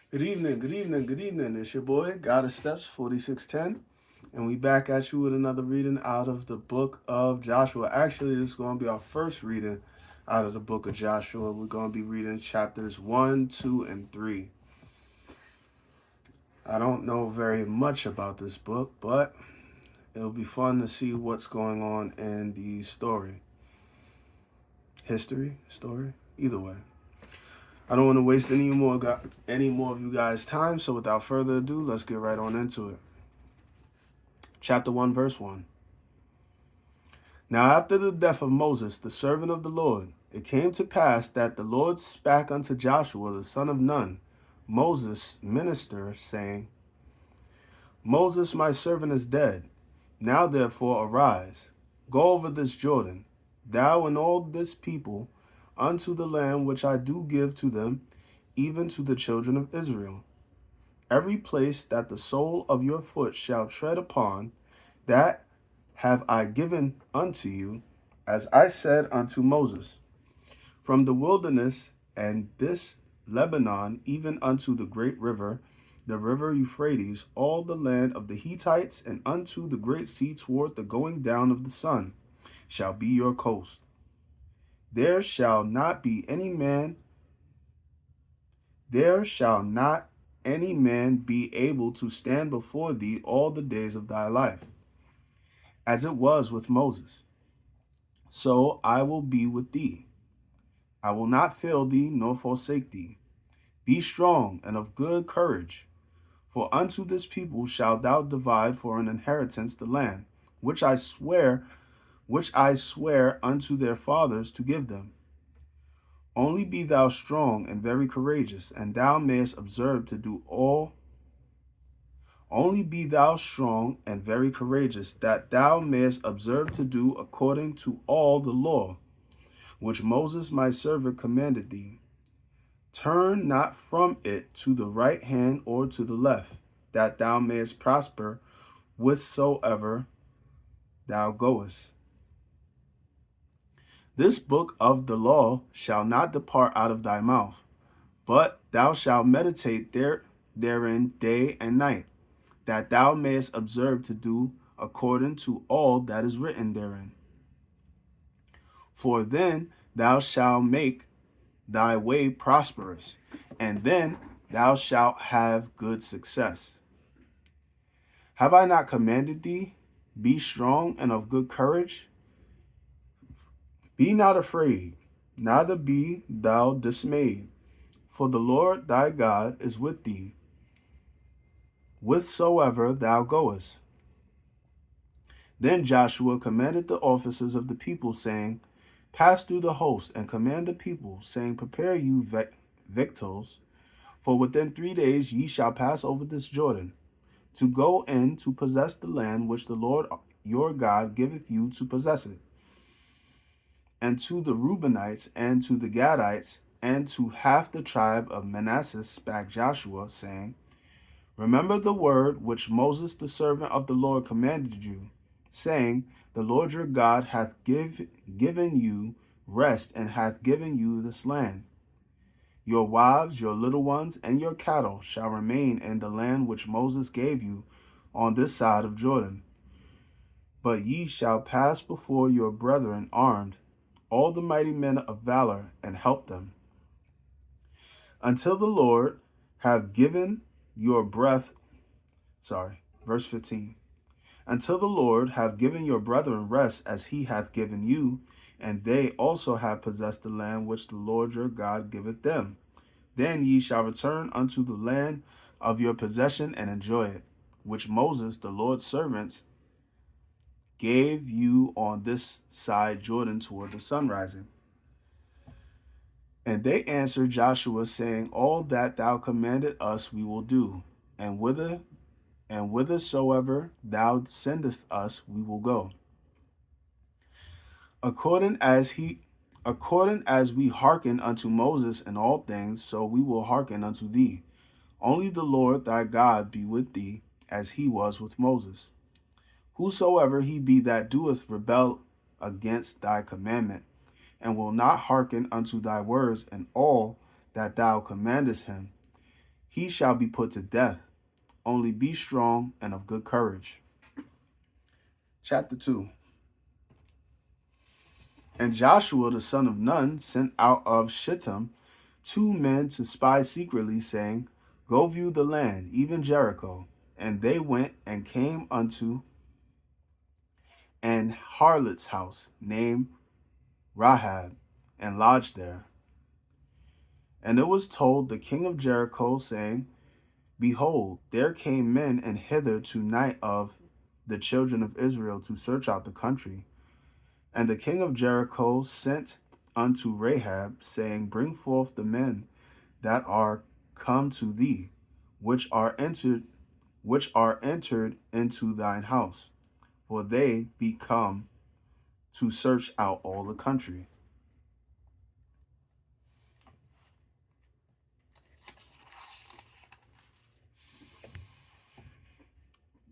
Good evening, good evening, good evening. It's your boy, God of Steps 4610, and we back at you with another reading out of the book of Joshua. Actually, this is going to be our first reading out of the book of Joshua. We're going to be reading chapters 1, 2, and 3. I don't know very much about this book, but it'll be fun to see what's going on in the story. Story, either way. I don't want to waste any more of you guys' time, so without further ado, let's get right on into it. Chapter 1, verse 1. Now after the death of Moses, the servant of the Lord, it came to pass that the Lord spake unto Joshua the son of Nun, Moses' minister, saying, Moses my servant is dead. Now therefore arise, go over this Jordan, thou and all this people, unto the land which I do give to them, even to the children of Israel. Every place that the sole of your foot shall tread upon, that have I given unto you, as I said unto Moses, from the wilderness and this Lebanon, even unto the great river, the river Euphrates, all the land of the Hittites, and unto the great sea toward the going down of the sun, shall be your coast. There shall not any man be able to stand before thee all the days of thy life. As it was with Moses, so I will be with thee. I will not fail thee nor forsake thee. Be strong and of good courage, for unto this people shalt thou divide for an inheritance the land, which I swear unto their fathers to give them. Only be thou strong and very courageous, and thou mayest observe to do all. Only be thou strong and very courageous, that thou mayest observe to do according to all the law, which Moses my servant commanded thee. Turn not from it to the right hand or to the left, that thou mayest prosper whithersoever thou goest. This book of the law shall not depart out of thy mouth, but thou shalt meditate therein day and night, that thou mayest observe to do according to all that is written therein. For then thou shalt make thy way prosperous, and then thou shalt have good success. Have I not commanded thee? Be strong and of good courage. Be not afraid, neither be thou dismayed, for the Lord thy God is with thee, whithersoever thou goest. Then Joshua commanded the officers of the people, saying, Pass through the host, and command the people, saying, Prepare you victuals, for within 3 days ye shall pass over this Jordan, to go in to possess the land which the Lord your God giveth you to possess it. And to the Reubenites, and to the Gadites, and to half the tribe of Manasseh spake Joshua, saying, Remember the word which Moses the servant of the Lord commanded you, saying, The Lord your God hath given you rest, and hath given you this land. Your wives, your little ones, and your cattle shall remain in the land which Moses gave you on this side of Jordan. But ye shall pass before your brethren armed, all the mighty men of valor, and help them, until the Lord have given your verse 15. Until the Lord have given your brethren rest as he hath given you, and they also have possessed the land which the Lord your God giveth them. Then ye shall return unto the land of your possession and enjoy it, which Moses, the Lord's servant, gave you on this side Jordan toward the sun rising. And they answered Joshua, saying, All that thou commanded us we will do, and whithersoever thou sendest us we will go. According as we hearken unto Moses in all things, so we will hearken unto thee. Only the Lord thy God be with thee, as he was with Moses. Whosoever he be that doeth rebel against thy commandment, and will not hearken unto thy words in all that thou commandest him, he shall be put to death. Only be strong and of good courage. Chapter 2. And Joshua the son of Nun sent out of Shittim 2 men to spy secretly, saying, Go view the land, even Jericho. And they went and came unto an harlot's house named Rahab, and lodged there. And it was told the king of Jericho, saying, Behold, there came men and hither tonight of the children of Israel to search out the country. And the king of Jericho sent unto Rahab, saying, Bring forth the men that are come to thee, which are entered into thine house, for they be come to search out all the country.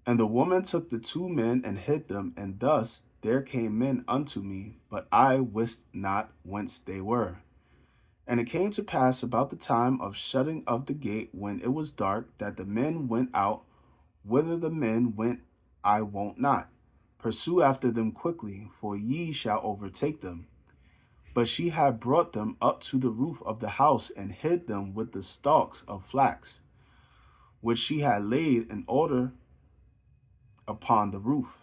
And the woman took the 2 men and hid them, and thus there came men unto me, but I wist not whence they were. And it came to pass about the time of shutting of the gate, when it was dark, that the men went out. Whither the men went, I wot not. Pursue after them quickly, for ye shall overtake them. But she had brought them up to the roof of the house, and hid them with the stalks of flax, which she had laid in order upon the roof.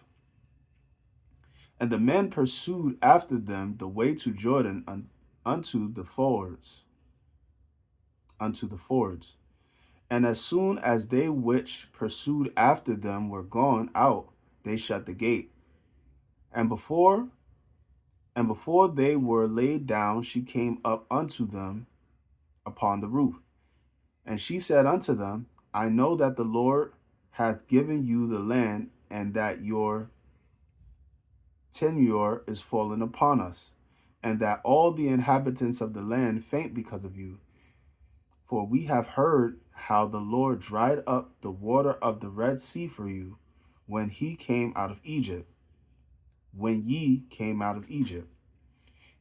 And the men pursued after them the way to Jordan unto the fords. And as soon as they which pursued after them were gone out, they shut the gate. And before they were laid down, she came up unto them upon the roof. And she said unto them, I know that the Lord hath given you the land, and that your tenure is fallen upon us, and that all the inhabitants of the land faint because of you. For we have heard how the Lord dried up the water of the Red Sea for you when ye came out of Egypt,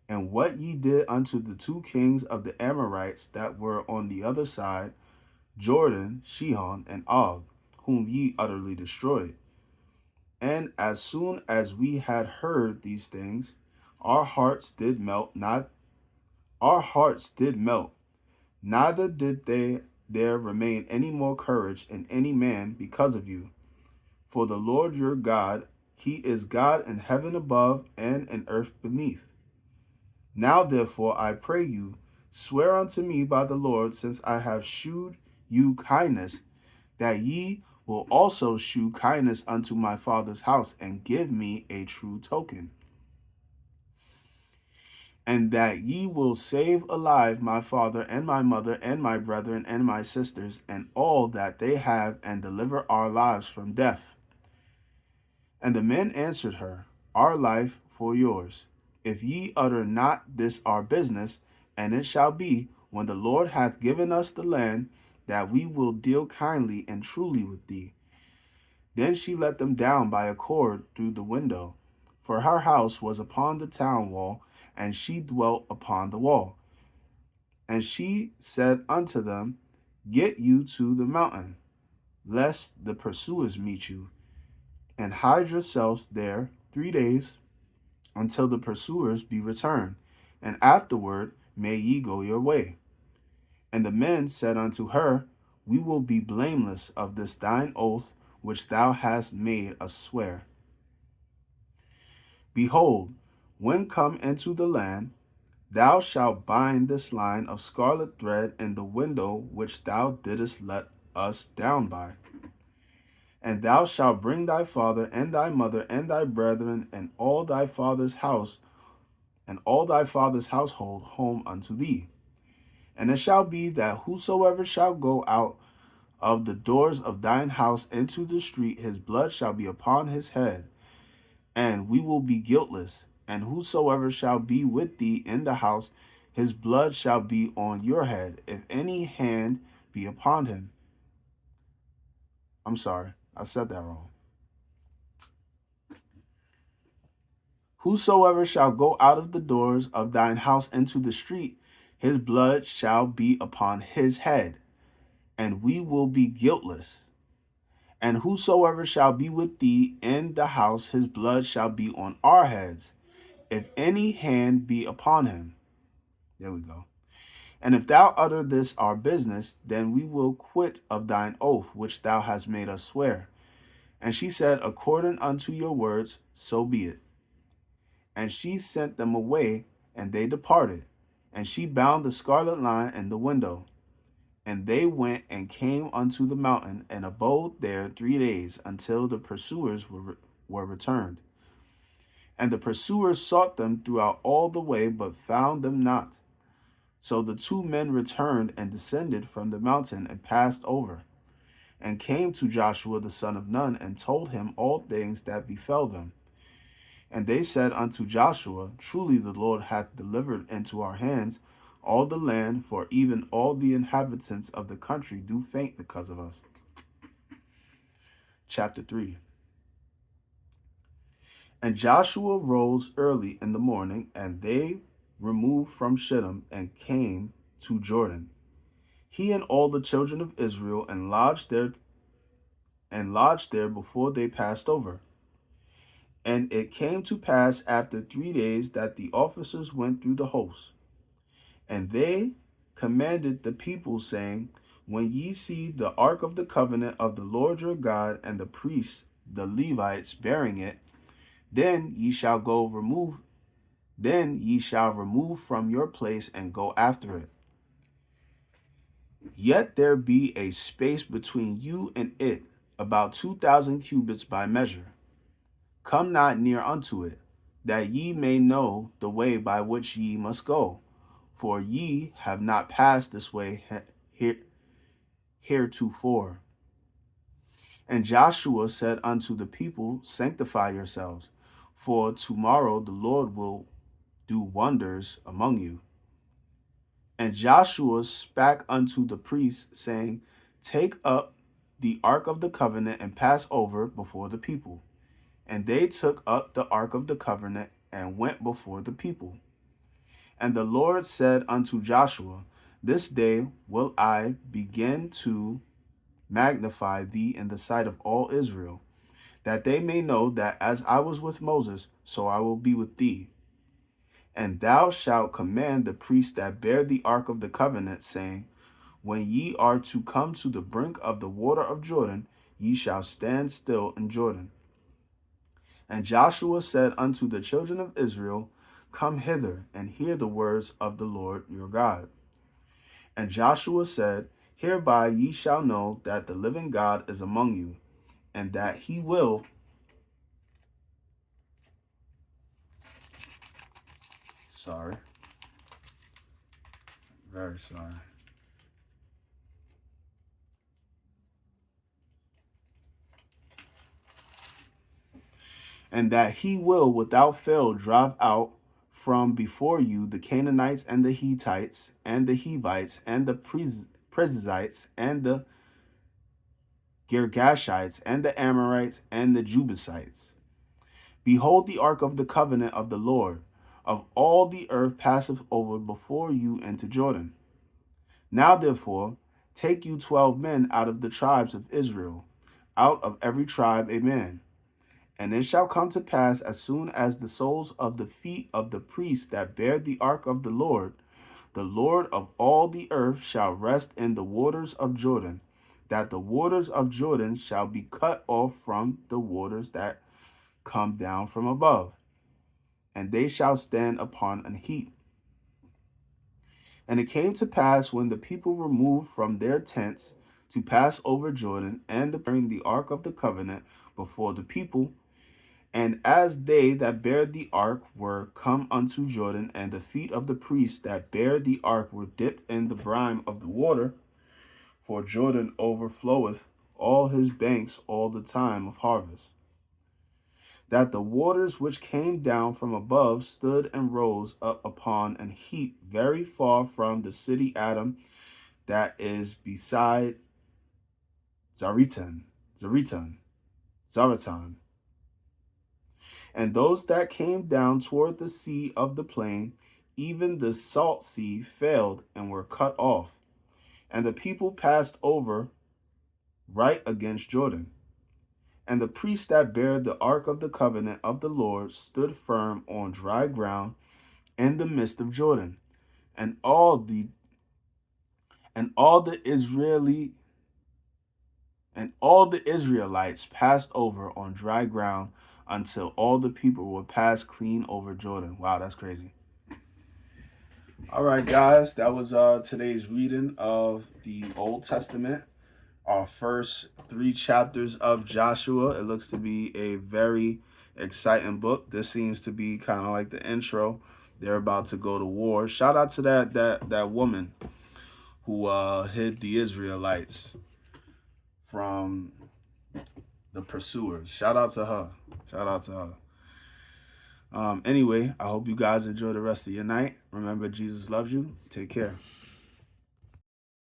and what ye did unto the 2 kings of the Amorites that were on the other side, Jordan, Sihon, and Og, whom ye utterly destroyed. And as soon as we had heard these things, our hearts did melt, neither did there remain any more courage in any man because of you. For the Lord your God, he is God in heaven above and in earth beneath. Now therefore I pray you, swear unto me by the Lord, since I have shewed you kindness, that ye will also shew kindness unto my father's house, and give me a true token. And that ye will save alive my father and my mother and my brethren and my sisters and all that they have, and deliver our lives from death. And the men answered her, Our life for yours, if ye utter not this our business. And it shall be, when the Lord hath given us the land, that we will deal kindly and truly with thee. Then she let them down by a cord through the window, for her house was upon the town wall, and she dwelt upon the wall. And she said unto them, Get you to the mountain, lest the pursuers meet you, and hide yourselves there 3 days, until the pursuers be returned, and afterward may ye go your way. And the men said unto her, We will be blameless of this thine oath, which thou hast made us swear. Behold, when come into the land, thou shalt bind this line of scarlet thread in the window which thou didst let us down by. And thou shalt bring thy father and thy mother and thy brethren and all thy father's house and all thy father's household home unto thee. And it shall be that whosoever shall go out of the doors of thine house into the street, his blood shall be upon his head, and we will be guiltless. And whosoever shall be with thee in the house, his blood shall be on your head, if any hand be upon him. I'm sorry, I said that wrong. Whosoever shall go out of the doors of thine house into the street, his blood shall be upon his head. And and we will be guiltless. And whosoever shall be with thee in the house, his blood shall be on our heads, if any hand be upon him. There we go. And if thou utter this our business, then we will quit of thine oath which thou hast made us swear. And she said, according unto your words, so be it. And she sent them away, and they departed. And she bound the scarlet line in the window. And they went and came unto the mountain, and abode there 3 days, until the pursuers were returned. And the pursuers sought them throughout all the way, but found them not. So the 2 men returned and descended from the mountain and passed over, and came to Joshua the son of Nun, and told him all things that befell them. And they said unto Joshua, truly the Lord hath delivered into our hands all the land, for even all the inhabitants of the country do faint because of us. Chapter 3. And Joshua rose early in the morning, and they removed from Shittim and came to Jordan, he and all the children of Israel, and lodged there before they passed over. And it came to pass after 3 days that the officers went through the host. And they commanded the people, saying, when ye see the ark of the covenant of the Lord your God, and the priests, the Levites, bearing it, then ye shall remove from your place and go after it. Yet there be a space between you and it, about 2,000 cubits by measure. Come not near unto it, that ye may know the way by which ye must go, for ye have not passed this way heretofore. And Joshua said unto the people, sanctify yourselves, for tomorrow the Lord will do wonders among you. And Joshua spake unto the priests, saying, take up the ark of the covenant and pass over before the people. And they took up the ark of the covenant and went before the people. And the Lord said unto Joshua, this day will I begin to magnify thee in the sight of all Israel, that they may know that as I was with Moses, so I will be with thee. And thou shalt command the priests that bear the ark of the covenant, saying, when ye are to come to the brink of the water of Jordan, ye shall stand still in Jordan. And Joshua said unto the children of Israel, come hither, and hear the words of the Lord your God. And Joshua said, hereby ye shall know that the living God is among you, and that he will very sorry. And that he will without fail drive out from before you the Canaanites and the Hittites and the Hivites and the Perizzites and the Girgashites and the Amorites and the Jebusites. Behold, the ark of the covenant of the Lord of all the earth passeth over before you into Jordan. Now therefore take you 12 men out of the tribes of Israel, out of every tribe a man. And it shall come to pass, as soon as the soles of the feet of the priests that bear the ark of the Lord of all the earth, shall rest in the waters of Jordan, that the waters of Jordan shall be cut off from the waters that come down from above, and they shall stand upon an heap. And it came to pass, when the people removed from their tents to pass over Jordan, and bearing the ark of the covenant before the people, and as they that bear the ark were come unto Jordan, and the feet of the priests that bear the ark were dipped in the brine of the water, for Jordan overfloweth all his banks all the time of harvest, that the waters which came down from above stood and rose up upon an heap very far from the city Adam, that is beside Zaratan. And those that came down toward the sea of the plain, even the salt sea, failed and were cut off. And the people passed over right against Jordan. And the priests that bare the ark of the covenant of the Lord stood firm on dry ground in the midst of Jordan. And all the Israelites passed over on dry ground until all the people were passed clean over Jordan. Wow, that's crazy. All right, guys, that was today's reading of the Old Testament, our first 3 chapters of Joshua. It looks to be a very exciting book. This seems to be kind of like the intro. They're about to go to war. Shout out to that woman who hid the Israelites from the pursuers. Shout out to her. Shout out to her. Anyway, I hope you guys enjoy the rest of your night. Remember, Jesus loves you. Take care.